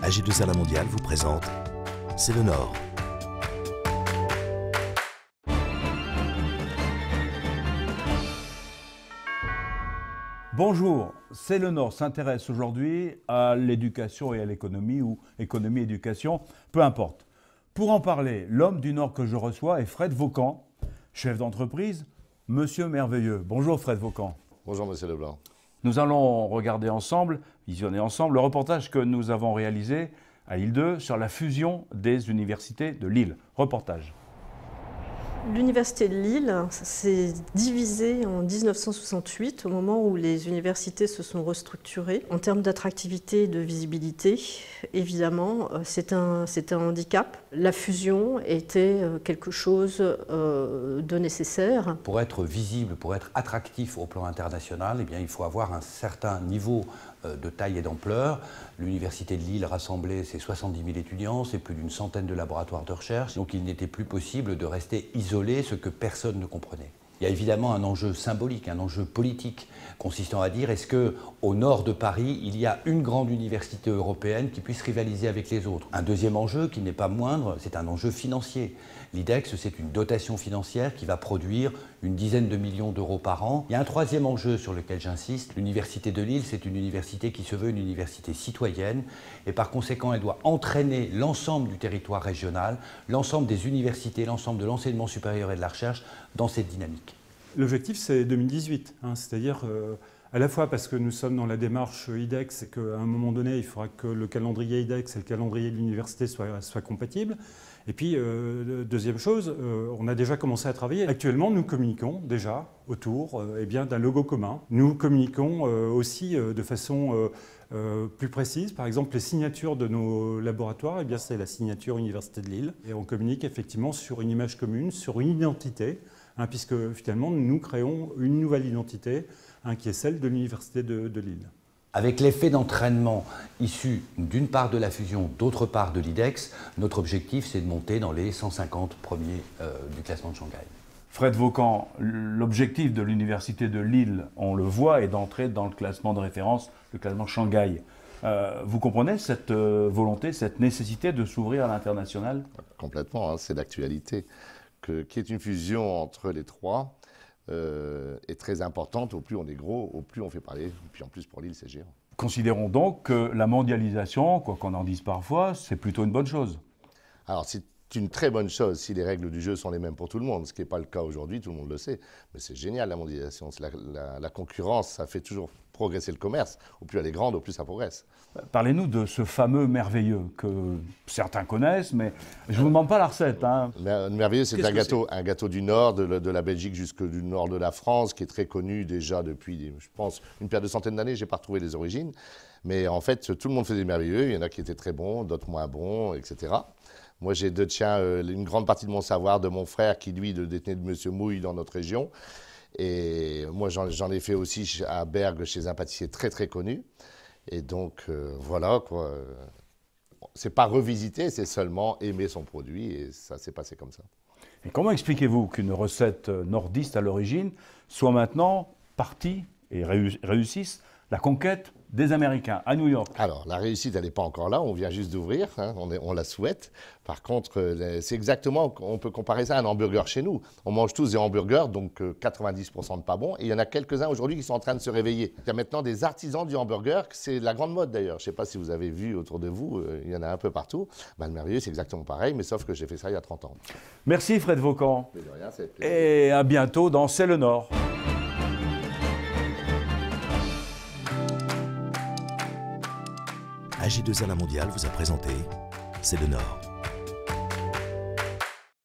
AG2R La Mondiale vous présente C'est le Nord. Bonjour, C'est le Nord s'intéresse aujourd'hui à l'éducation et à l'économie, ou économie-éducation, peu importe. Pour en parler, l'homme du Nord que je reçois est Fred Vaucan, chef d'entreprise, Monsieur Merveilleux. Bonjour Fred Vaucan. Bonjour Monsieur Leblanc. Nous allons regarder ensemble, visionner ensemble, le reportage que nous avons réalisé à Île 2 sur la fusion des universités de Lille. Reportage. L'université de Lille s'est divisée en 1968, au moment où les universités se sont restructurées. En termes d'attractivité et de visibilité, évidemment, c'est un handicap. La fusion était quelque chose de nécessaire. Pour être visible, pour être attractif au plan international, eh bien, il faut avoir un certain niveau de taille et d'ampleur. L'université de Lille rassemblait ses 70 000 étudiants, c'est plus d'une centaine de laboratoires de recherche, donc il n'était plus possible de rester isolé, ce que personne ne comprenait. Il y a évidemment un enjeu symbolique, un enjeu politique, consistant à dire est-ce qu'au nord de Paris, il y a une grande université européenne qui puisse rivaliser avec les autres. Un deuxième enjeu, qui n'est pas moindre, c'est un enjeu financier. L'IDEX, c'est une dotation financière qui va produire une dizaine de millions d'euros par an. Il y a un troisième enjeu sur lequel j'insiste. L'université de Lille, c'est une université qui se veut une université citoyenne et par conséquent, elle doit entraîner l'ensemble du territoire régional, l'ensemble des universités, l'ensemble de l'enseignement supérieur et de la recherche dans cette dynamique. L'objectif, c'est 2018, c'est-à-dire à la fois parce que nous sommes dans la démarche IDEX et qu'à un moment donné, il faudra que le calendrier IDEX et le calendrier de l'université soient compatibles. Et puis, deuxième chose, on a déjà commencé à travailler. Actuellement, nous communiquons déjà autour d'un logo commun. Nous communiquons aussi de façon plus précise. Par exemple, les signatures de nos laboratoires, c'est la signature Université de Lille. Et on communique effectivement sur une image commune, sur une identité, puisque finalement, nous créons une nouvelle identité qui est celle de l'Université de Lille. Avec l'effet d'entraînement issu d'une part de la fusion, d'autre part de l'IDEX, notre objectif, c'est de monter dans les 150 premiers du classement de Shanghai. Fred Vaucan, l'objectif de l'Université de Lille, on le voit, est d'entrer dans le classement de référence, le classement Shanghai. Vous comprenez cette volonté, cette nécessité de s'ouvrir à l'international? Complètement, c'est d'actualité. Qu'il y ait une fusion entre les trois est très importante. Au plus on est gros, au plus on fait parler. Et puis en plus pour Lille, c'est géant. Considérons donc que la mondialisation, quoi qu'on en dise parfois, c'est plutôt une bonne chose. Alors c'est une très bonne chose si les règles du jeu sont les mêmes pour tout le monde, ce qui n'est pas le cas aujourd'hui, tout le monde le sait. Mais c'est génial la mondialisation. La concurrence, ça fait toujours progresser le commerce. Au plus elle est grande, au plus ça progresse. Parlez-nous de ce fameux merveilleux que certains connaissent, mais je ne vous demande pas la recette. Merveilleux, c'est un gâteau du nord, de la Belgique jusqu'au nord de la France, qui est très connu déjà depuis, je pense, une paire de centaines d'années. Je n'ai pas retrouvé les origines. Mais en fait, tout le monde faisait des merveilleux. Il y en a qui étaient très bons, d'autres moins bons, etc. Moi, j'ai une grande partie de mon savoir de mon frère qui, lui, détenait de Monsieur Mouille dans notre région. Et moi, j'en ai fait aussi à Bergue chez un pâtissier très, très connu. Et donc, voilà, quoi. C'est pas revisiter, c'est seulement aimer son produit. Et ça s'est passé comme ça. Et comment expliquez-vous qu'une recette nordiste à l'origine soit maintenant partie et réussisse la conquête des Américains à New York? Alors, la réussite, elle n'est pas encore là, on vient juste d'ouvrir, on la souhaite. Par contre, c'est exactement, on peut comparer ça à un hamburger chez nous. On mange tous des hamburgers, donc 90% de pas bons, et il y en a quelques-uns aujourd'hui qui sont en train de se réveiller. Il y a maintenant des artisans du hamburger, c'est la grande mode d'ailleurs. Je ne sais pas si vous avez vu autour de vous, il y en a un peu partout. Le merveilleux, c'est exactement pareil, mais sauf que j'ai fait ça il y a 30 ans. Merci Fred Vaucan. De rien, c'est plaisir. Et à bientôt dans C'est le Nord. AG2R La Mondiale vous a présenté C'est le Nord.